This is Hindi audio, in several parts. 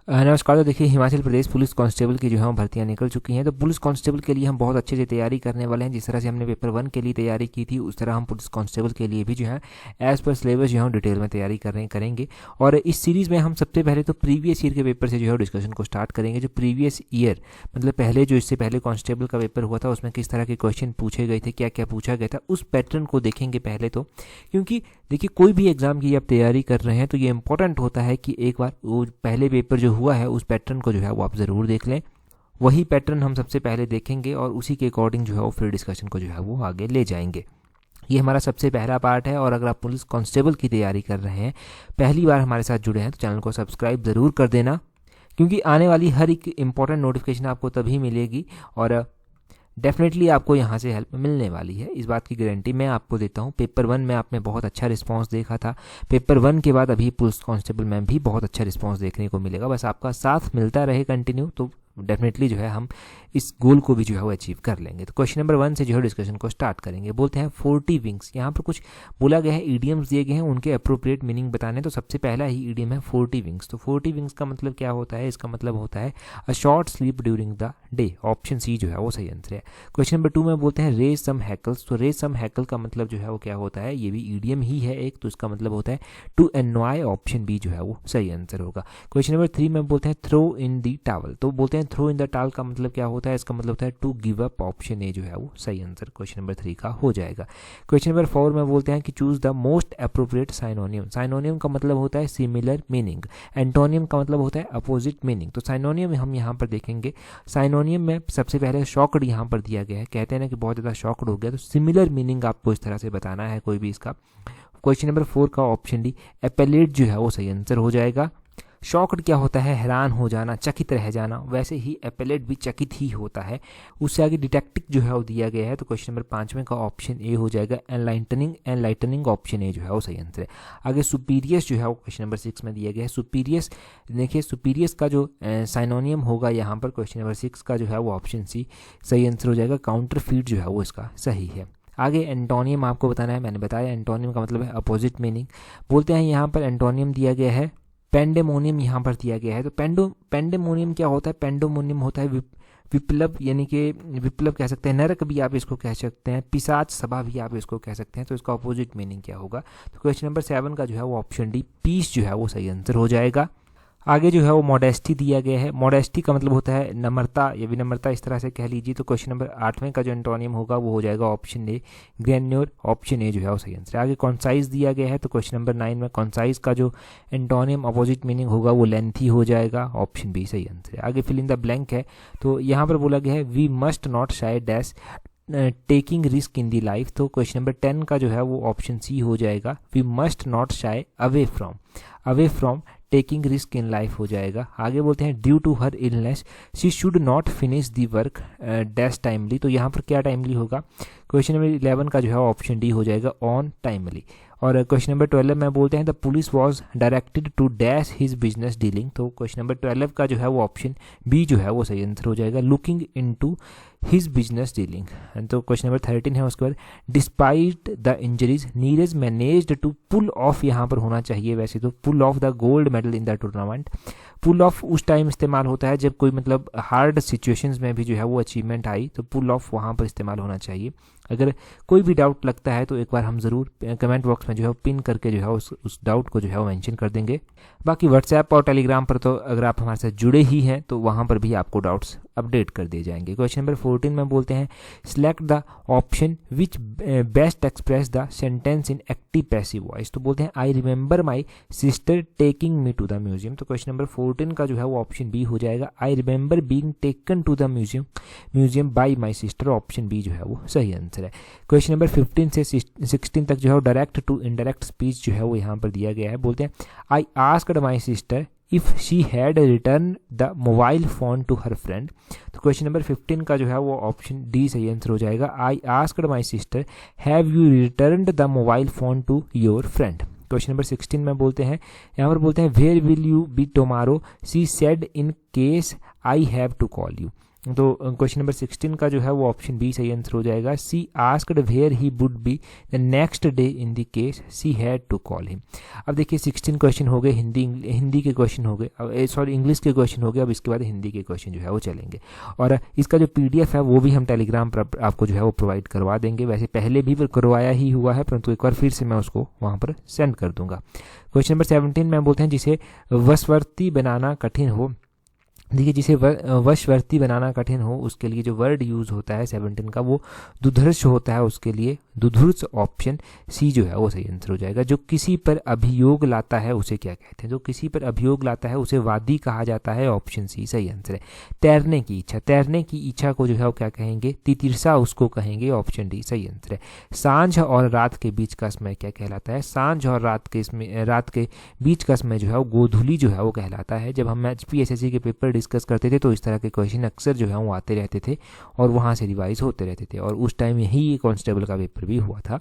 नमस्कार। तो देखिए, हिमाचल प्रदेश पुलिस कांस्टेबल की जो है वो भर्तियां निकल चुकी हैं। तो पुलिस कांस्टेबल के लिए हम बहुत अच्छे से तैयारी करने वाले हैं। जिस तरह से हमने पेपर 1 के लिए तैयारी की थी, उस तरह हम पुलिस कांस्टेबल के लिए भी जो है एज़ पर सिलेबस जो है डिटेल में तैयारी करेंगे। और इस सीरीज़ में हम सबसे पहले तो प्रीवियस ईयर के पेपर से जो है डिस्कशन को स्टार्ट करेंगे। जो प्रीवियस ईयर मतलब पहले जो इससे पहले कांस्टेबल का पेपर हुआ था, उसमें किस तरह के क्वेश्चन पूछे गए थे, क्या क्या पूछा गया था, उस पैटर्न को देखेंगे पहले तो। क्योंकि देखिए, कोई भी एग्ज़ाम की आप तैयारी कर रहे हैं तो ये इंपॉर्टेंट होता है कि एक बार वो पहले पेपर जो हुआ है उस पैटर्न को जो है वो आप ज़रूर देख लें। वही पैटर्न हम सबसे पहले देखेंगे और उसी के अकॉर्डिंग जो है वो फिर डिस्कशन को जो है वो आगे ले जाएंगे। ये हमारा सबसे पहला पार्ट है। और अगर आप पुलिस कांस्टेबल की तैयारी कर रहे हैं, पहली बार हमारे साथ जुड़े हैं, तो चैनल को सब्सक्राइब ज़रूर कर देना, क्योंकि आने वाली हर एक इंपॉर्टेंट नोटिफिकेशन आपको तभी मिलेगी और डेफिनेटली आपको यहाँ से हेल्प मिलने वाली है। इस बात की गारंटी मैं आपको देता हूँ। पेपर 1 में आपने बहुत अच्छा रिस्पांस देखा था। पेपर 1 के बाद अभी पुलिस कांस्टेबल में भी बहुत अच्छा रिस्पांस देखने को मिलेगा। बस आपका साथ मिलता रहे कंटिन्यू, तो डेफिनेटली जो है हम इस गोल को भी जो है वो अचीव कर लेंगे। तो क्वेश्चन नंबर 1 से जो है डिस्कशन को स्टार्ट करेंगे। बोलते हैं 40 विंग्स। यहाँ पर कुछ बोला गया है, ईडियम्स दिए गए हैं, उनके अप्रोप्रिएट मीनिंग बताने। तो सबसे पहला ही ईडियम है 40 विंग्स। तो 40 विंग्स का मतलब क्या होता है? इसका मतलब होता है a short sleep during the day. Option C जो है वो सही आंसर है। क्वेश्चन नंबर 2 में बोलते हैं रेज सम हैकल्स। तो रेज सम हैकल का मतलब जो है वो क्या होता है? ये भी ईडियम ही है एक, तो इसका मतलब होता है टू एनॉय। ऑप्शन बी जो है वो सही आंसर होगा। क्वेश्चन नंबर 3 में बोलते हैं थ्रो इन दी टावल। तो बोलते हैं थ्रो इन द टावल का मतलब क्या होता है? इसका मतलब होता है to give up. Option A जो है वो सही आंसर क्वेश्चन नंबर 3 का हो जाएगा। क्वेश्चन नंबर 4 में बोलते हैं कि choose the most appropriate synonym. Synonym का मतलब होता है सिमिलर मीनिंग। एंटोनियम का मतलब होता है अपोजिट मीनिंग। तो साइनोनियम हम यहाँ पर देखेंगे। साइनोनियम में सबसे पहले शॉक्ड यहाँ पर दिया गया है। कहते हैं ना कि बहुत ज़्यादा शॉक्ड हो गया, तो सिमिलर मीनिंग आपको इस तरह से बताना है कोई भी इसका। क्वेश्चन नंबर 4 का ऑप्शन डी एपेलेट जो है वो सही आंसर हो जाएगा। शॉक्ड क्या होता है? हैरान हो जाना, चकित रह जाना। वैसे ही एपेलेट भी चकित ही होता है। उससे आगे डिटेक्टिव जो है वो दिया गया है। तो क्वेश्चन नंबर 5 का ऑप्शन ए हो जाएगा एनलाइटनिंग। ऑप्शन ए जो है वो सही आंसर है। आगे सुपीरियस जो है वो क्वेश्चन नंबर 6 में दिया गया है। सुपीरियस देखिए, सुपीरियस का जो साइनोनियम होगा यहाँ पर क्वेश्चन नंबर 6 का जो है वो ऑप्शन सी सही आंसर हो जाएगा। काउंटरफीट जो है वो इसका सही है। आगे एंटोनियम आपको बताना है। मैंने बताया एंटोनियम का मतलब है अपोजिट मीनिंग। बोलते हैं यहाँ पर एंटोनियम दिया गया है पेंडेमोनियम, यहाँ पर दिया गया है। तो पेंडेमोनियम क्या होता है? पेंडेमोनियम होता है विप्लव, यानी कि विप्लव कह सकते हैं, नरक भी आप इसको कह सकते हैं, पिशाच सभा भी आप इसको कह सकते हैं। तो इसका अपोजिट मीनिंग क्या होगा? तो क्वेश्चन नंबर 7 का जो है वो ऑप्शन डी पीस जो है वो सही आंसर हो जाएगा। आगे जो है वो मॉडेस्टी दिया गया है। मॉडेस्टी का मतलब होता है नम्रता या विनम्रता, इस तरह से कह लीजिए। तो क्वेश्चन नंबर 8 का जो एंटोनियम होगा वो हो जाएगा ऑप्शन ए ग्रेन्योर। ऑप्शन ए जो है वो सही आंसर है। आगे कॉन्साइज दिया गया है। तो क्वेश्चन नंबर 9 में कॉन्साइज का जो एंटोनियम अपोजिट मीनिंग होगा वो लेंथी हो जाएगा। ऑप्शन बी सही आंसर है। आगे फिल इन द ब्लैंक है। तो यहाँ पर बोला गया है we must not shy dash taking risk in the life. तो क्वेश्चन नंबर 10 का जो है वो ऑप्शन सी हो जाएगा we must not shy away from taking risk in life हो जाएगा। आगे बोलते हैं due to her illness she should not finish the work dash timely. तो यहाँ पर क्या टाइमली होगा? क्वेश्चन नंबर 11 का जो है ऑप्शन डी हो जाएगा ऑन टाइमली। और क्वेश्चन नंबर 12 में बोलते हैं the police was directed to dash his business dealing. तो क्वेश्चन नंबर 12 का जो है वो ऑप्शन बी जो है वो सही आंसर हो जाएगा looking into his business dealing. तो क्वेश्चन नंबर 13 है, उसके बाद despite the injuries Neeraj managed to pull off, यहाँ पर होना चाहिए वैसे तो pull off the gold medal in the tournament. Pull off उस टाइम इस्तेमाल होता है जब कोई मतलब हार्ड सिचुएशंस में भी जो है वो अचीवमेंट आई, तो पुल ऑफ वहाँ पर इस्तेमाल होना चाहिए। अगर कोई भी डाउट लगता है तो एक बार हम ज़रूर कमेंट बॉक्स में जो है पिन करके जो है उस डाउट को जो है वो मेंशन कर देंगे। बाकी व्हाट्सएप और टेलीग्राम पर तो अगर आप हमारे साथ जुड़े ही हैं तो वहाँ पर भी आपको डाउट्स अपडेट कर दिए जाएंगे। क्वेश्चन नंबर 14 में बोलते हैं select the option which best express the sentence in active passive voice. तो बोलते हैं I remember my sister taking me to the museum. तो क्वेश्चन नंबर 14 का जो है वो ऑप्शन बी हो जाएगा I remember being taken to the museum by my sister. Option B जो है वो सही आंसर है। क्वेश्चन नंबर 15 से 16 तक जो है डायरेक्ट टू इनडायरेक्ट स्पीच जो है वो यहाँ पर दिया गया है। बोलते हैं I asked my sister if she had return the mobile phone to her friend. तो क्वेश्चन नंबर 15 का जो है वो ऑप्शन डी सही आंसर हो जाएगा I asked my sister have you returned the mobile phone to your friend. Question number 16 में बोलते हैं, यहाँ पर बोलते हैं where will you be tomorrow she said in case I have to call you. तो क्वेश्चन नंबर 16 का जो है वो ऑप्शन बी सही आंसर हो जाएगा। C asked where he would be the next day in the case C had to call him. अब देखिए 16 क्वेश्चन हो गए, हिंदी के क्वेश्चन हो गए, अब सॉरी इंग्लिश के क्वेश्चन हो गए। अब इसके बाद हिंदी के क्वेश्चन जो है वो चलेंगे, और इसका जो PDF है वो भी हम टेलीग्राम पर आपको जो है वो प्रोवाइड करवा देंगे। वैसे पहले भी करवाया ही हुआ है, परंतु एक बार फिर से मैं उसको वहाँ पर सेंड कर दूंगा। क्वेश्चन नंबर 17 में बोलते हैं जिसे वशवर्ती बनाना कठिन हो। देखिए जिसे वशवर्ती बनाना कठिन हो उसके लिए जो वर्ड यूज होता है 17 का वो दुधर्ष होता है। उसके लिए दुधुर्ष ऑप्शन सी जो है वो सही आंसर हो जाएगा। जो किसी पर अभियोग लाता है उसे क्या कहते हैं? जो किसी पर अभियोग लाता है उसे वादी कहा जाता है। ऑप्शन सी सही आंसर है। तैरने की इच्छा, तैरने की इच्छा को जो है वो क्या कहेंगे? तितिरसा उसको कहेंगे। ऑप्शन डी सही आंसर है। सांझ और रात के बीच का समय क्या कहलाता है? सांझ और रात के बीच का समय जो है वो गोधूली जो है वो कहलाता है। जब हम HPSSC के पेपर डिस्कस करते थे तो इस तरह के क्वेश्चन अक्सर जो है वो आते रहते थे और वहाँ से रिवाइज होते रहते थे, और उस टाइम यही कांस्टेबल का पेपर भी हुआ था।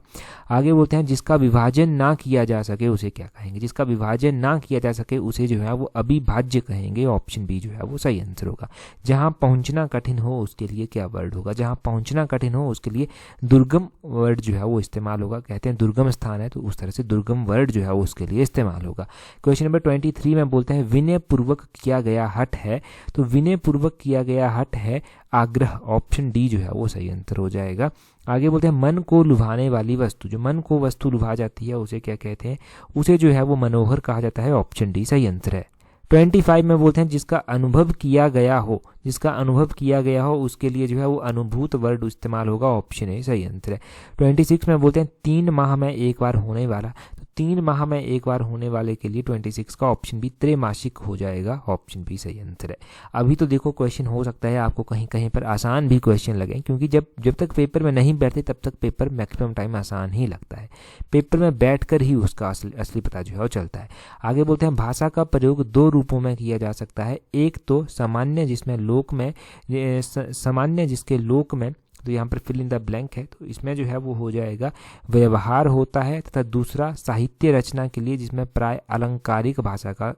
आगे बोलते हैं जिसका विभाजन ना किया जा सके उसे क्या कहेंगे? जिसका विभाजन ना किया जा सके उसे जो है वो अविभाज्य कहेंगे। ऑप्शन बी जो है वो सही आंसर होगा। जहाँ पहुँचना कठिन हो उसके लिए क्या वर्ड होगा? जहाँ पहुँचना कठिन हो उसके लिए दुर्गम वर्ड जो है वो इस्तेमाल होगा। कहते हैं दुर्गम स्थान है तो उस तरह से दुर्गम वर्ड जो है वो उसके लिए इस्तेमाल होगा। क्वेश्चन नंबर 23 में बोलते हैं विनय पूर्वक किया गया हठ है। तो विनय पूर्वक किया गया हठ है आग्रह। ऑप्शन डी जो है वो सही आंसर हो जाएगा। आगे बोलते हैं मन को लुभाने वाली वस्तु, जो मन को वस्तु लुभा जाती है उसे क्या कहते हैं? उसे जो है वो मनोहर कहा जाता है। ऑप्शन डी सही आंसर है। 25 में बोलते हैं जिसका अनुभव किया गया हो, जिसका अनुभव किया गया हो उसके लिए जो है वो अनुभूत वर्ड इस्तेमाल होगा। ऑप्शन ए सही आंसर है। 26 में बोलते हैं 3 माह में एक बार होने वाला, तो 3 माह में एक बार होने वाले के लिए 26 का ऑप्शन बी त्रैमासिक हो जाएगा। ऑप्शन बी सही आंसर है। अभी तो देखो क्वेश्चन हो सकता है आपको कहीं कहीं पर आसान भी क्वेश्चन लगे, क्योंकि जब तक पेपर में नहीं बैठते तब तक पेपर मैक्सिमम टाइम आसान ही लगता है। पेपर में बैठकर ही उसका असली पता जो है वो चलता है। आगे बोलते हैं भाषा का प्रयोग 2 रूपों में किया जा सकता है। एक तो सामान्य जिसमें लोक में, सामान्य जिसके लोक में, तो यहाँ पर फिल इन द ब्लैंक है, तो इसमें जो है वो हो जाएगा व्यवहार होता है। तथा दूसरा साहित्य रचना के लिए जिसमें प्राय अलंकारिक भाषा का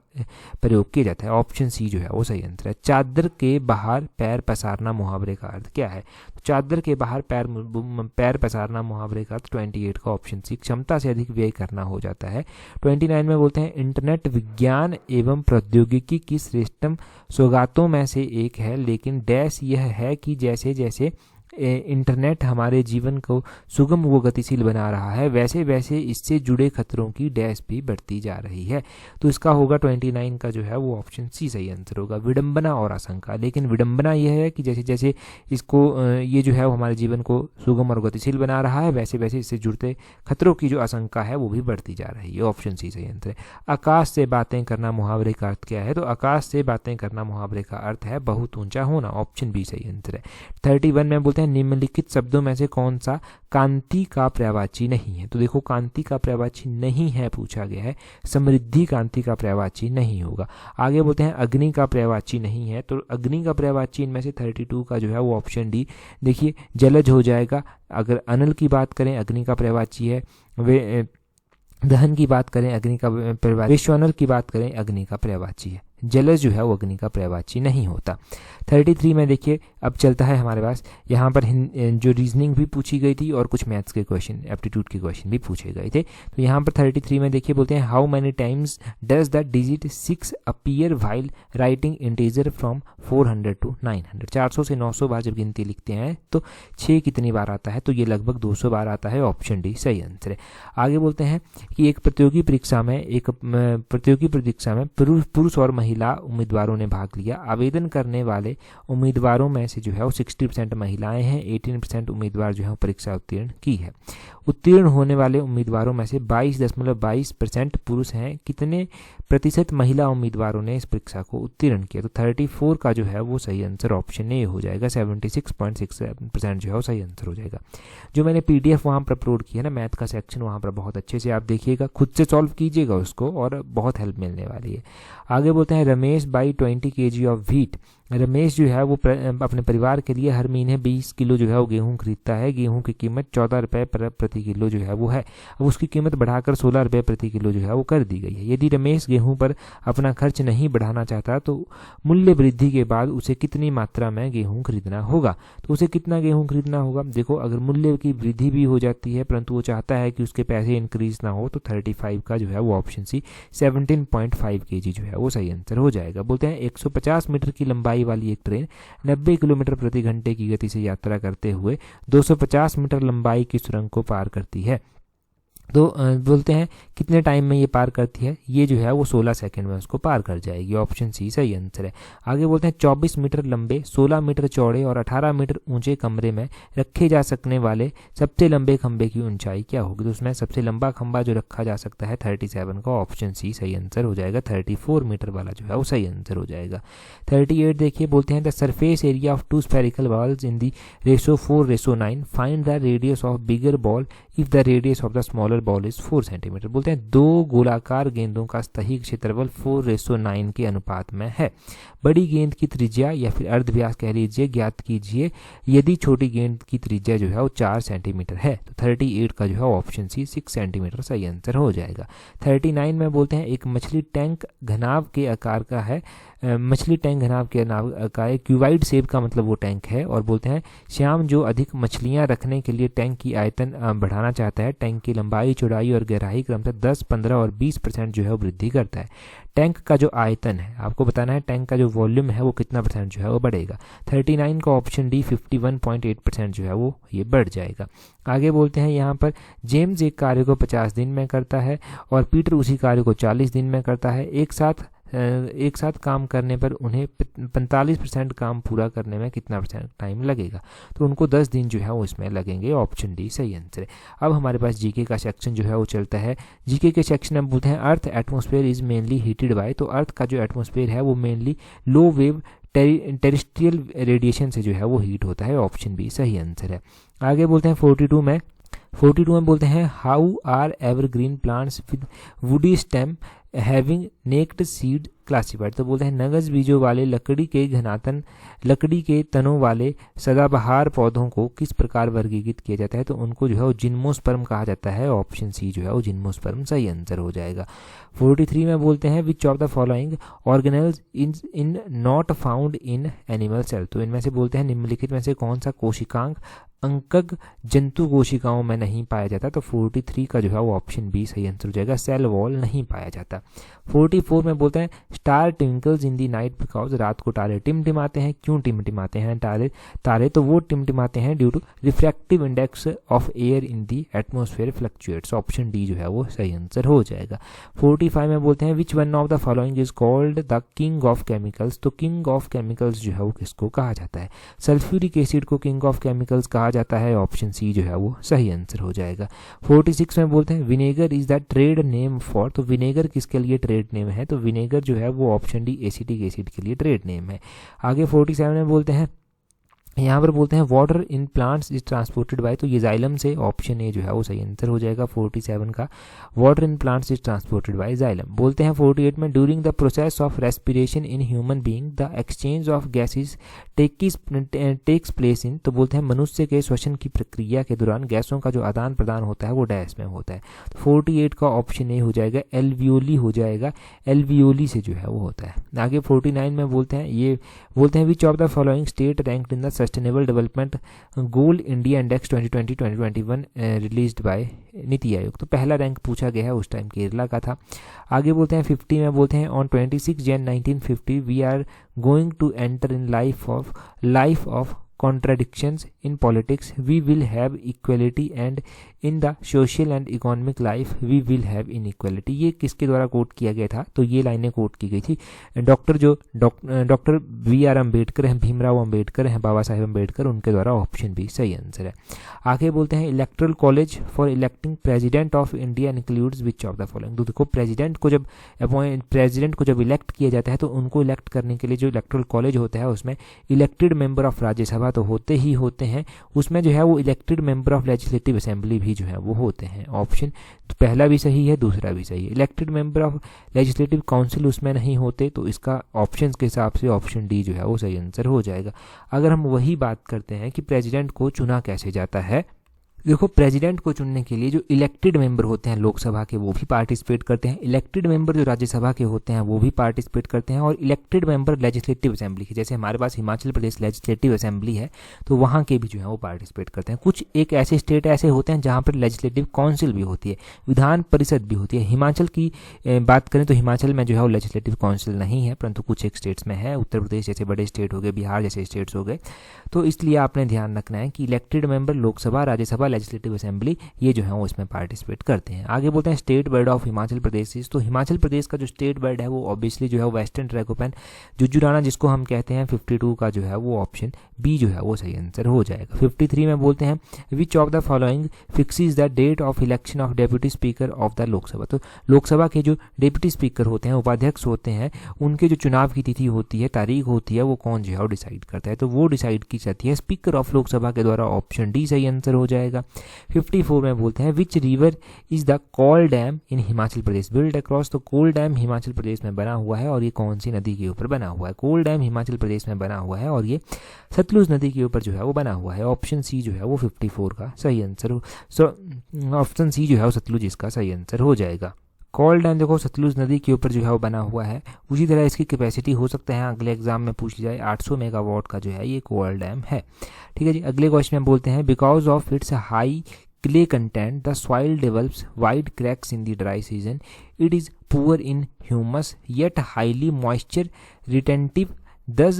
प्रयोग किया जाता है। ऑप्शन सी जो है वो सही आंसर है। चादर के बाहर पैर पसारना मुहावरे का अर्थ क्या है? तो चादर के बाहर पैर पसारना मुहावरे का अर्थ 28 का ऑप्शन सी क्षमता से अधिक व्यय करना हो जाता है। 29 में बोलते हैं इंटरनेट विज्ञान एवं प्रौद्योगिकी की श्रेष्ठतम सौगातों में से एक है, लेकिन डैश यह है कि जैसे जैसे इंटरनेट हमारे जीवन को सुगम व गतिशील बना रहा है वैसे वैसे इससे जुड़े खतरों की डैश भी बढ़ती जा रही है। तो इसका होगा 29 का जो है वो ऑप्शन सी सही आंसर होगा। विडंबना और आशंका, लेकिन विडंबना यह है कि जैसे जैसे इसको ये जो है वो हमारे जीवन को सुगम और गतिशील बना रहा है वैसे वैसे इससे जुड़ते खतरों की जो आशंका है वो भी बढ़ती जा रही है। ऑप्शन सी सही आंसर है। आकाश से बातें करना मुहावरे का अर्थ क्या है? तो आकाश से बातें करना मुहावरे का अर्थ है बहुत ऊंचा होना। ऑप्शन बी सही आंसर है। 31 में बोलते हैं निम्नलिखित शब्दों में से कौन सा कांति का पर्यायवाची नहीं है? तो देखो कांति का पर्यायवाची नहीं है पूछा गया है, समृद्धि कांति का पर्यायवाची नहीं होगा। आगे बोलते हैं अग्नि का पर्यायवाची नहीं है, तो अग्नि का पर्यायवाची इनमें से 32 का जो है वो ऑप्शन डी देखिए जलज हो जाएगा। अगर अनल की बात करें अग्नि का पर्यायवाची है, वे दहन की बात करें अग्नि का पर्यायवाची, विश्वानल की बात करें अग्नि का पर्यायवाची है। जलज जो है वो अग्नि का पर्यायवाची नहीं होता। 33 में देखिए अब चलता है हमारे पास यहाँ पर जो रीजनिंग भी पूछी गई थी और कुछ मैथ्स के क्वेश्चन, एप्टीट्यूड के क्वेश्चन भी पूछे गए थे। तो यहाँ पर 33 में देखिए बोलते हैं how many times does the digit 6 appear while writing integer from 400 to 900। 400 से 900 बार जब गिनती लिखते हैं तो 6 कितनी बार आता है? तो ये लगभग 200 बार आता है। ऑप्शन डी सही आंसर है। आगे बोलते हैं कि एक प्रतियोगी परीक्षा में पुरुष और महिला उम्मीदवारों ने भाग लिया। आवेदन करने वाले उम्मीदवारों में से जो है वो 60% महिलाएं हैं, 18% उम्मीदवार जो है परीक्षा उत्तीर्ण की है। उत्तीर्ण होने वाले उम्मीदवारों में से 22.22% पुरुष हैं। कितने प्रतिशत महिला उम्मीदवारों ने इस परीक्षा को उत्तीर्ण किया? तो 34 का जो है वो सही आंसर ऑप्शन ए हो जाएगा। 76.67% जो है वो सही आंसर हो जाएगा। जो मैंने PDF वहाँ पर अपलोड किया ना मैथ का सेक्शन, वहाँ पर बहुत अच्छे से आप देखिएगा, खुद से सॉल्व कीजिएगा उसको और बहुत हेल्प मिलने वाली है। आगे बोलते हैं Ramesh by 20 kg of wheat Ramesh जो है वो अपने परिवार के लिए हर महीने 20 किलो जो है वो गेहूँ खरीदता है। गेहूँ की कीमत 14 रुपये प्रति किलो जो है वो है। अब उसकी कीमत बढ़ाकर 16 रुपये प्रति किलो जो है वो कर दी गई है। यदि रमेश गेहूँ पर अपना खर्च नहीं बढ़ाना चाहता तो मूल्य वृद्धि के बाद उसे कितनी मात्रा में गेहूँ खरीदना होगा। तो उसे कितना गेहूँ खरीदना होगा? देखो, अगर मूल्य की वृद्धि भी हो जाती है परंतु वो चाहता है कि उसके पैसे इंक्रीज ना हो, तो 35 का जो है वो ऑप्शन सी 17.5 kg जो है वो सही आंसर हो जाएगा। बोलते हैं 150 मीटर की लंबाई वाली एक ट्रेन 90 किलोमीटर प्रति घंटे की गति से यात्रा करते हुए 250 मीटर लंबाई की सुरंग को पार करती है। तो बोलते हैं कितने टाइम में ये पार करती है? ये जो है वो 16 सेकंड में उसको पार कर जाएगी। ऑप्शन सी सही आंसर है। आगे बोलते हैं 24 मीटर लंबे, 16 मीटर चौड़े और 18 मीटर ऊंचे कमरे में रखे जा सकने वाले सबसे लंबे खंभे की ऊंचाई क्या होगी? तो उसमें सबसे लंबा खंभा जो रखा जा सकता है 37 का, ऑप्शन सी सही आंसर हो जाएगा। 34 मीटर वाला जो है वो सही आंसर हो जाएगा। 38 देखिए, बोलते हैं the surface area of 2 spherical balls in the ratio 4:9 find the radius of bigger ball if the radius of the smaller ball is 4 centimetre. बोलते हैं 2 गोलाकार गेंदों का सतही क्षेत्रफल 4:9 के अनुपात में है। बड़ी गेंद की त्रिज्या या फिर अर्धव्यास कह लीजिए ज्ञात कीजिए यदि छोटी गेंद की त्रिज्या जो है वो 4 सेंटीमीटर है। तो 38 का जो है ऑप्शन सी 6 सेंटीमीटर सही आंसर हो जाएगा। 39 में बोलते हैं एक मछली टैंक घनाभ के आकार का है। मछली टैंक घनाभ के आकार है, क्यूबाइड शेप का मतलब वो टैंक है। और बोलते हैं श्याम जो अधिक मछलियां रखने के लिए टैंक की आयतन बढ़ाना चाहता है। टैंक की लंबाई, चौड़ाई और गहराई क्रमशः 10, 15 और 20% जो है वो वृद्धि करता है। टैंक का जो आयतन है, आपको बताना है टैंक का जो वॉल्यूम है वो कितना % जो है वो बढ़ेगा। 39 का ऑप्शन डी 51.8% जो है वो ये बढ़ जाएगा। आगे बोलते हैं यहाँ पर जेम्स एक कार्य को 50 दिन में करता है और पीटर उसी कार्य को 40 दिन में करता है। एक साथ काम करने पर उन्हें 45% काम पूरा करने में कितना % टाइम लगेगा? तो उनको 10 दिन जो है वो इसमें लगेंगे। ऑप्शन डी सही आंसर है। अब हमारे पास जीके का सेक्शन जो है वो चलता है। जीके के सेक्शन में बोलते हैं earth atmosphere is mainly heated bye. तो अर्थ का जो एटमॉस्फेयर है वो मेनली लो वेव टेरेस्ट्रियल रेडिएशन से जो है वो हीट होता है। ऑप्शन बी सही आंसर है। आगे बोलते हैं 42 में बोलते हैं how are evergreen plants with woody stem having naked seed classified. तो बोलते हैं नगज बीजों वाले लकड़ी के तनों वाले सदाबहार पौधों को किस प्रकार वर्गीकृत किया जाता है? तो उनको जो है वो जिम्नोस्पर्म कहा जाता है। ऑप्शन सी जो है वो जिम्नोस्पर्म सही आंसर हो जाएगा। 43 में बोलते हैं which of the following organelles in not found in animal cell. तो इनमें से बोलते हैं निम्नलिखित में से कौन सा कोशिकांग अंकक जंतु कोशिकाओं में नहीं पाया जाता? तो 43 का जो है वो ऑप्शन बी सही आंसर हो जाएगा। सेल वॉल नहीं पाया जाता। 44 में बोलते हैं star twinkles in the night because रात को तारे टिमटिमाते हैं। क्यों टिमटिमाते हैं तारे? तो वो टिमटिमाते हैं due to refractive index of air in the atmosphere fluctuates. Option D जो है वो सही आंसर हो जाएगा। 45 में बोलते हैं which one of the following is called the king of chemicals. तो किंग ऑफ केमिकल्स जो है वो किसको कहा जाता है? सल्फ्यूरिक एसिड को किंग ऑफ केमिकल्स कहा जाता है। ऑप्शन सी जो है वो सही आंसर हो जाएगा। 46 में बोलते हैं vinegar is the trade name for. तो विनेगर किसके लिए ट्रेड नेम है? तो विनेगर जो है वो ऑप्शन डी एसिटिक एसिड के लिए ट्रेड नेम है। आगे 47 में बोलते हैं यहाँ पर बोलते हैं water in plants is transported bye. तो ये जाइलम से, ऑप्शन ए जो है वो सही आंसर हो जाएगा 47 का। Water in plants is transported by xylem. बोलते हैं 48 में during the process of respiration in human being the exchange of gases takes place in. तो बोलते हैं मनुष्य के श्वसन की प्रक्रिया के दौरान गैसों का जो आदान प्रदान होता है वो डैश में होता है। तो 48 का ऑप्शन ए हो जाएगा, एल्वियोली हो जाएगा। एल्वियोली से जो है वो होता है। आगे 49 में बोलते हैं which of the following state ranked in the sustainable development goal India index 2020-2021 released by NITI Aayog. तो पहला रैंक पूछा गया है, उस टाइम केरला का था। आगे बोलते हैं 50 में बोलते हैं ऑन 26 Jan 1950 we are going to enter in life of contradictions in politics we will have equality and in the social and economic life we will have inequality। ये किसके द्वारा कोट किया गया था? तो ये लाइनें कोट की गई थी डॉक्टर BR अम्बेडकर हैं, भीमराव अम्बेडकर हैं, बाबा साहेब अम्बेडकर, उनके द्वारा। ऑप्शन बी सही आंसर है। आगे बोलते हैं electoral college for electing president of India includes which of the following. तो देखो प्रेसिडेंट को जब इलेक्ट किया जाता है तो उनको इलेक्ट करने के लिए जो इलेक्टोरल कॉलेज होता है उसमें इलेक्टेड मेंबर ऑफ राज्यसभा तो होते ही होते हैं, उसमें जो है वो elected member of legislative assembly भी जो है वो होते हैं। ऑप्शन तो पहला भी सही है, दूसरा भी सही है। Elected member of legislative council उसमें नहीं होते, तो इसका ऑप्शन के हिसाब से ऑप्शन डी जो है वो सही आंसर हो जाएगा। अगर हम वही बात करते हैं कि प्रेसिडेंट को चुना कैसे जाता है, देखो प्रेसिडेंट को चुनने के लिए जो इलेक्टेड मेंबर होते हैं लोकसभा के वो भी पार्टिसिपेट करते हैं, इलेक्टेड मेंबर जो राज्यसभा के होते हैं वो भी पार्टिसिपेट करते हैं, और इलेक्टेड मेंबर लेजिस्लेटिव असेंबली के, जैसे हमारे पास हिमाचल प्रदेश लेजिस्लेटिव असेंबली है तो वहाँ के भी जो है वो पार्टिसिपेट करते हैं। कुछ एक ऐसे स्टेट ऐसे होते हैं जहाँ पर लेजिस्लेटिव काउंसिल भी होती है, विधान परिषद भी होती है। हिमाचल की बात करें तो हिमाचल में जो है वो लेजिस्लेटिव काउंसिल नहीं है, परंतु कुछ एक स्टेट्स में है, उत्तर प्रदेश जैसे बड़े स्टेट हो गए, बिहार जैसे स्टेट्स हो गए। तो इसलिए आपने ध्यान रखना है कि elected member Lok Sabha, Rajya Sabha, legislative assembly ये जो है वो इसमें पार्टिसिपेट करते हैं। आगे बोलते हैं state bird of Himachal Pradesh. तो हिमाचल प्रदेश का जो स्टेट बर्ड है वो ऑब्वियसली जो है वेस्टर्न ट्रैगोपैन जुजुराना जिसको हम कहते हैं। 52 का जो है वो ऑप्शन बी जो है वो सही आंसर हो जाएगा। 53 में बोलते हैं which of the following fixes the date of election of deputy speaker of the Lok Sabha. तो लोकसभा के जो डेप्यूटी स्पीकर होते हैं, उपाध्यक्ष होते हैं, उनके जो चुनाव की तिथि होती है, तारीख होती है, वो कौन जो है वो डिसाइड करता है, तो वो डिसाइड की जाती है स्पीकर ऑफ लोकसभा के द्वारा। ऑप्शन डी सही आंसर हो जाएगा। 54 में बोलते हैं which river is the Kol dam in Himachal Pradesh build across. तो कोल डैम हिमाचल प्रदेश में बना हुआ है और ये कौन सी नदी के ऊपर बना हुआ है? कोल डैम हिमाचल प्रदेश में बना हुआ है और ये सतलुज नदी के ऊपर जो है वो बना हुआ है। ऑप्शन सी जो है वो 54 का सही आंसर हो, ऑप्शन सी जो है वो सतलुज इसका सही आंसर हो जाएगा। कोल डैम देखो सतलुज नदी के ऊपर जो है वो बना हुआ है। उसी तरह इसकी कैपेसिटी हो सकता है अगले एग्जाम में पूछ जाए, 800 मेगावाट का जो है ये कोल डैम है। ठीक है जी। अगले क्वेश्चन में बोलते हैं because of its high clay content the soil develops wide cracks in the dry season. It is poor in humus yet highly moisture retentive, thus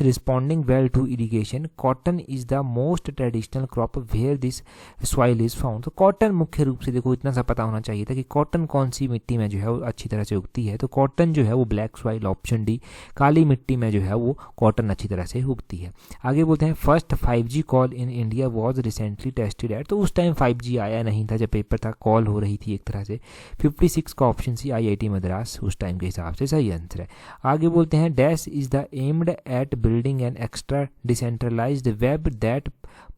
responding well to irrigation. Cotton is the most traditional crop where this soil is found. तो कॉटन मुख्य रूप से देखो इतना सा पता होना चाहिए था कि कॉटन कौन सी मिट्टी में जो है वो अच्छी तरह से उगती है। तो कॉटन जो है वो ब्लैक सॉइल, ऑप्शन डी, काली मिट्टी में जो है वो कॉटन अच्छी तरह से उगती है। आगे बोलते हैं first 5G call in India was recently tested eight. तो उस टाइम 5G आया नहीं था जब पेपर था, कॉल हो रही थी एक तरह से। 56 का ऑप्शन सी IIT मद्रास उस टाइम के हिसाब से सही आंसर है। आगे बोलते हैं dash is the aimed at building an extra decentralized web that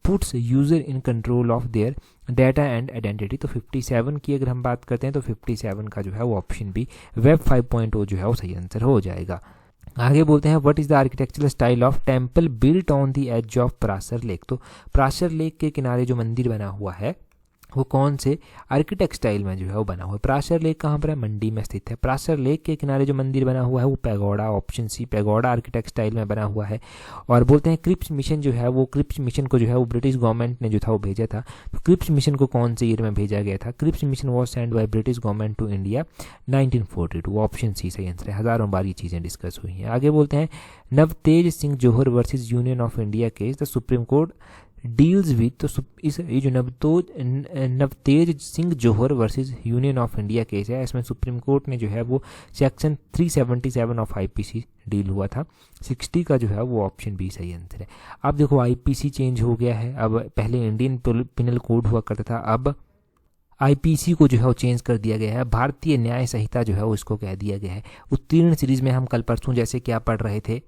puts user in control of their data and identity. तो 57 की अगर हम बात करते हैं तो 57 का जो है वो ऑप्शन बी वेब 5.0 जो है वो सही आंसर हो जाएगा। आगे बोलते हैं what is the architectural style of temple built on the edge of Parashar lake. तो पराशर लेक के किनारे जो मंदिर बना हुआ है वो कौन से आर्किटेक्ट स्टाइल में जो है वो बना हुआ है? पराशर लेक कहाँ पर है? मंडी में स्थित है। पराशर लेक के किनारे जो मंदिर बना हुआ है वो pagoda, option C pagoda architect style में बना हुआ है। और बोलते हैं क्रिप्स मिशन जो है वो, क्रिप्स मिशन को जो है वो ब्रिटिश गवर्नमेंट ने जो था वो भेजा था। तो क्रिप्स मिशन को कौन से ईयर में भेजा गया था? Cripps mission was send by British government to India 1942। Option C सही आंसर है। हज़ारों बार ये चीज़ें डिस्कस हुई हैं। आगे बोलते हैं Navtej Singh Johar versus Union of India case the Supreme Court deals with. तो इस ये जो Navtej Singh Johar versus Union of India case है, इसमें सुप्रीम कोर्ट ने जो है वो सेक्शन 377 ऑफ IPC डील हुआ था। 60 का जो है वो ऑप्शन बी सही आंसर है। अब देखो IPC चेंज हो गया है, अब पहले इंडियन पिनल कोड हुआ करता था, अब IPC को जो है वो चेंज कर दिया गया है, भारतीय न्याय संहिता जो है वो इसको कह दिया गया है। उत्तीर्ण सीरीज में हम कल परसों जैसे क्या पढ़ रहे थे,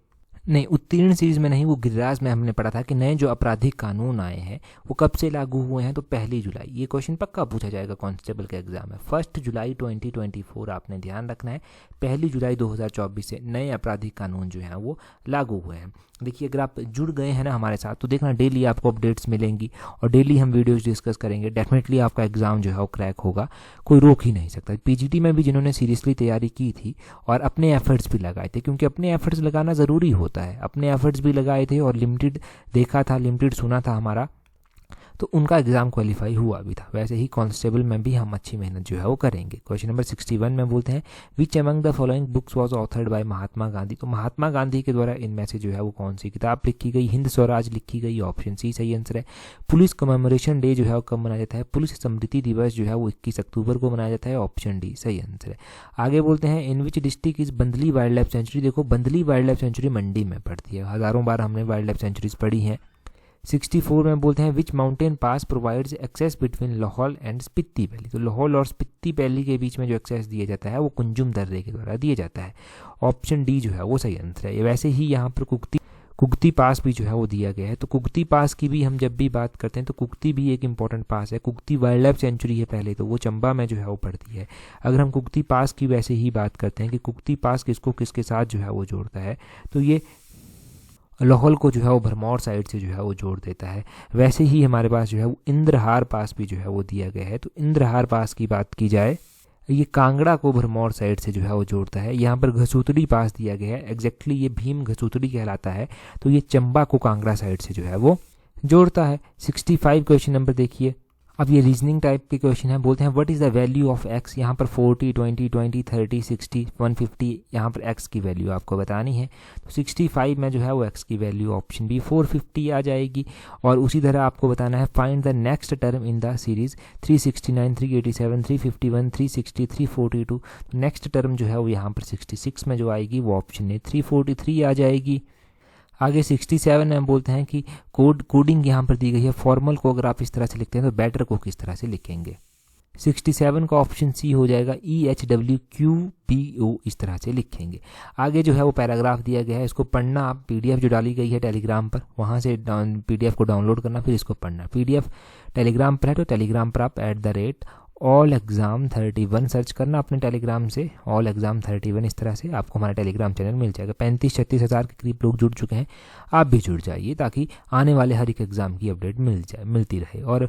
नहीं उत्तीर्ण सीरीज में नहीं, वो गिरिराज में हमने पढ़ा था कि नए जो आपराधिक कानून आए हैं वो कब से लागू हुए हैं? तो 1 जुलाई। ये क्वेश्चन पक्का पूछा जाएगा कांस्टेबल के एग्जाम में। 1 जुलाई 2024 आपने ध्यान रखना है। 1 जुलाई 2024 से नए आपराधिक कानून जो हैं वो लागू हुए हैं। देखिए अगर आप जुड़ गए हैं ना हमारे साथ तो देखना डेली आपको अपडेट्स मिलेंगी और डेली हम वीडियोस डिस्कस करेंगे। डेफिनेटली आपका एग्जाम जो है वो क्रैक होगा, कोई रोक ही नहीं सकता। PGT में भी जिन्होंने सीरियसली तैयारी की थी और अपने एफर्ट्स भी लगाए थे, क्योंकि अपने एफर्ट्स लगाना ज़रूरी होता है, अपने एफर्ट्स भी लगाए थे और लिमिटेड देखा था, लिमिटेड सुना था हमारा, तो उनका एग्जाम क्वालिफाई हुआ भी था। वैसे ही कांस्टेबल में भी हम अच्छी मेहनत जो है वो करेंगे। क्वेश्चन नंबर 61 में बोलते हैं which among the following books was authored by Mahatma Gandhi. तो महात्मा गांधी के द्वारा इनमें से जो है वो कौन सी किताब लिखी गई? हिंद स्वराज लिखी गई, ऑप्शन सी सही आंसर है। पुलिस कमेमोरेशन डे जो है वो कब मनाया जाता है? पुलिस स्मृति दिवस जो है वो 21 अक्टूबर को मनाया जाता है, ऑप्शन डी सही आंसर है। आगे बोलते हैं in which district is Bandli wild life sanctuary. देखो Bandli wild life sanctuary Mandi में पड़ती है, हज़ारों बार हमने वाइल्ड लाइफ सेंचुरीज पढ़ी हैं। 64 में बोलते हैं which mountain pass provides access between Lahaul and Spiti valley. तो लाहौल और स्पीति वैली के बीच में जो एक्सेस दिया जाता है वो कुंजुम दर्रे के द्वारा दिया जाता है, ऑप्शन डी जो है वो सही आंसर है। वैसे ही यहाँ पर कुगती पास भी जो है वो दिया गया है। तो कुगती पास की भी हम जब भी बात करते हैं तो कुगती भी एक इंपॉर्टेंट पास है। कुगती वाइल्ड लाइफ सेंचुरी है पहले, तो वो चंबा में जो है वो पड़ती है। अगर हम कुगती पास की वैसे ही बात करते हैं कि कुगती पास किसको किसके साथ जो है वो जोड़ता है, तो ये लाहौल को जो है वो भरमौर साइड से जो है वो जोड़ देता है। वैसे ही हमारे पास जो है वो इंद्रहार पास भी जो है वो दिया गया है। तो इंद्रहार पास की बात की जाए, ये कांगड़ा को भरमौर साइड से जो है वो जोड़ता है। यहाँ पर घसूतड़ी पास दिया गया है, एग्जैक्टली ये भीम घसूतड़ी कहलाता है। तो ये चंबा को कांगड़ा साइड से जो है वो जोड़ता है। 65 क्वेश्चन नंबर देखिए। अब ये रीजनिंग टाइप के क्वेश्चन है। बोलते हैं what is the value of x. यहाँ पर 40, 20, 20, 30, 60, 150 यहाँ पर एक्स की वैल्यू आपको बतानी है। तो 65 में जो है वो एक्स की वैल्यू ऑप्शन बी 450 आ जाएगी। और उसी तरह आपको बताना है find the next term in the series 369, 387, 351, 360, 342। Next term जो है वो यहाँ पर 66 में जो आएगी वो ऑप्शन ए 343 आ जाएगी। आगे 67 में हम बोलते हैं कि कोडिंग यहाँ पर दी गई है। फॉर्मल को अगर आप इस तरह से लिखते हैं तो बेटर को किस तरह से लिखेंगे। 67 का ऑप्शन सी हो जाएगा, EHWQPO इस तरह से लिखेंगे। आगे जो है वो पैराग्राफ दिया गया है, इसको पढ़ना आप। PDF जो डाली गई है टेलीग्राम पर, वहाँ से PDF को डाउनलोड करना, फिर इसको पढ़ना। PDF टेलीग्राम पर है तो टेलीग्राम पर आप @allexam31 सर्च करना अपने टेलीग्राम से। allexam31 इस तरह से आपको हमारा टेलीग्राम चैनल मिल जाएगा। 35-36 हज़ार के करीब लोग जुड़ चुके हैं, आप भी जुड़ जाइए ताकि आने वाले हर एक एग्ज़ाम की अपडेट मिलती रहे। और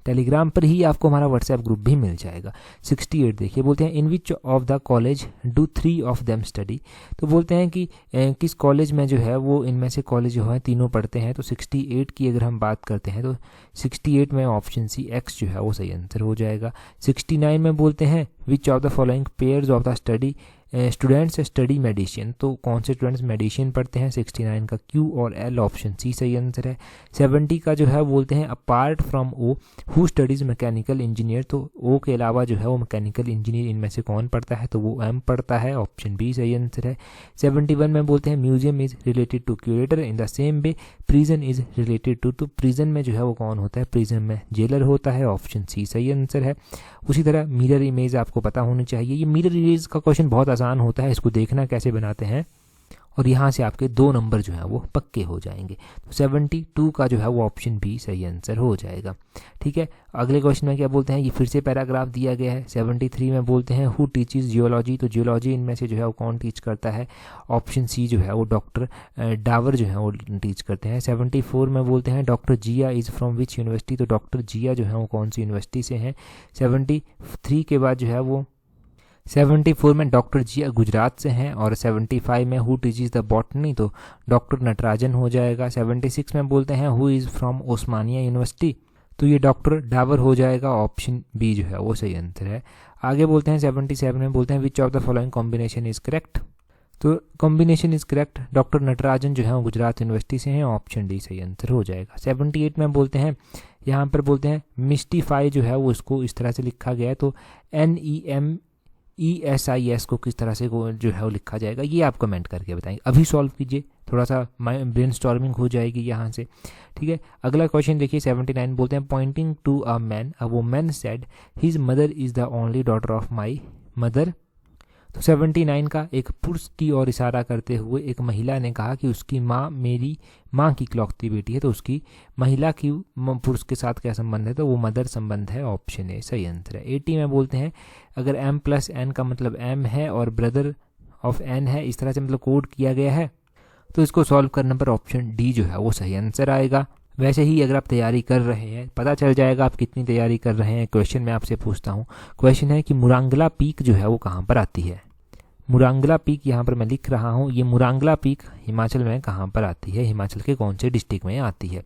टेलीग्राम पर ही आपको हमारा व्हाट्सएप ग्रुप भी मिल जाएगा। 68 देखिए, बोलते हैं in which of the college do 3 of them study. तो बोलते हैं कि किस कॉलेज में जो है वो इनमें से कॉलेज जो है तीनों पढ़ते हैं। तो 68 की अगर हम बात करते हैं तो 68 में ऑप्शन सी एक्स जो है वो सही आंसर हो जाएगा। 69 में बोलते हैं which of the following pairs of the students study medicine. तो कौन से स्टूडेंट्स मेडिसिन पढ़ते हैं। 69 का Q और L ऑप्शन सी सही आंसर है। 70 का जो है बोलते हैं apart from O who studies mechanical engineer. तो O के अलावा जो है वो मैकेनिकल इंजीनियर इनमें से कौन पढ़ता है, तो वो M पढ़ता है, ऑप्शन बी सही आंसर है। 71 में बोलते हैं museum is related to curator in the same way prison is related to. तो प्रिजन में जो है वो कौन होता है, प्रिजन में जेलर होता है, ऑप्शन सी सही आंसर है। उसी तरह मिरर इमेज आपको पता होनी चाहिए। ये मिरर इमेज का क्वेश्चन बहुत आसान होता है, इसको देखना कैसे बनाते हैं और यहाँ से आपके 2 नंबर जो है वो पक्के हो जाएंगे। तो 72 का जो है वो ऑप्शन बी सही आंसर हो जाएगा। ठीक है, अगले क्वेश्चन में क्या बोलते हैं, ये फिर से पैराग्राफ दिया गया है। 73 में बोलते हैं हु टीचेस जियोलॉजी। तो जियोलॉजी इनमें से जो है वो कौन टीच करता है, ऑप्शन सी जो है वो डॉक्टर डावर जो है वो टीच करते हैं। 74 में बोलते हैं doctor Zia is from which university. तो डॉक्टर जिया जो है वो कौन सी यूनिवर्सिटी से हैं। 73 के बाद जो है वो 74 में डॉक्टर जिया गुजरात से हैं। और 75 में हु टीचेस द बॉटनी। तो डॉक्टर नटराजन हो जाएगा। 76 में बोलते हैं who is from Osmania university. तो ये डॉक्टर डावर हो जाएगा, ऑप्शन बी जो है वो सही आंसर है। आगे बोलते हैं 77 में बोलते हैं which of the following combination is correct. तो combination is correct, doctor Natarajan जो है वो गुजरात यूनिवर्सिटी से हैं, ऑप्शन डी सही आंसर हो जाएगा। 78 में बोलते हैं, यहाँ पर बोलते हैं मिस्टीफाई जो है वो इसको इस तरह से लिखा गया है। तो NEMESIS को किस तरह से जो है वो लिखा जाएगा, ये आप कमेंट करके बताएंगे। अभी सॉल्व कीजिए, थोड़ा सा ब्रेनस्टॉर्मिंग हो जाएगी यहाँ से। ठीक है, अगला क्वेश्चन देखिए। 79 बोलते हैं pointing to a man a woman said his mother is the only daughter of my mother. तो 79 का एक पुरुष की ओर इशारा करते हुए एक महिला ने कहा कि उसकी माँ मेरी माँ की इकलौती बेटी है। तो उसकी महिला की पुरुष के साथ क्या संबंध है, तो वो मदर संबंध है, ऑप्शन ए सही आंसर है। 80 में बोलते हैं अगर M+N का मतलब M है और ब्रदर ऑफ N है, इस तरह से मतलब कोड किया गया है, तो इसको सॉल्व करने पर ऑप्शन डी जो है वो सही आंसर आएगा। वैसे ही अगर आप तैयारी कर रहे हैं, पता चल जाएगा आप कितनी तैयारी कर रहे हैं। क्वेश्चन मैं आपसे पूछता हूँ, क्वेश्चन है कि मुरांगला पीक जो है वो कहाँ पर आती है। मुरांगला पीक यहाँ पर मैं लिख रहा हूँ, ये मुरांगला पीक हिमाचल में कहाँ पर आती है, हिमाचल के कौन से डिस्ट्रिक्ट में आती है।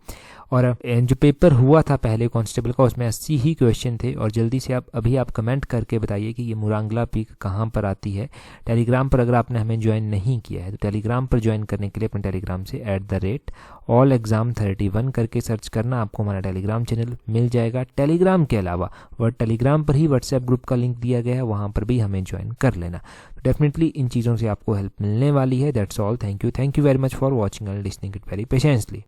और जो पेपर हुआ था पहले कांस्टेबल का, उसमें 80 ही क्वेश्चन थे। और जल्दी से अभी आप कमेंट करके बताइए कि ये मुरांगला पीक कहाँ पर आती है। टेलीग्राम पर अगर आपने हमें ज्वाइन नहीं किया है तो टेलीग्राम पर ज्वाइन करने के लिए अपने टेलीग्राम से @allexam31 करके सर्च करना, आपको हमारा टेलीग्राम चैनल मिल जाएगा। टेलीग्राम के अलावा टेलीग्राम पर ही व्हाट्सएप ग्रुप का लिंक दिया गया है, वहाँ पर भी हमें ज्वाइन कर लेना। डेफिनेटली इन चीज़ों से आपको हेल्प मिलने वाली है। That's all, thank you very much for watching and listening it very patiently.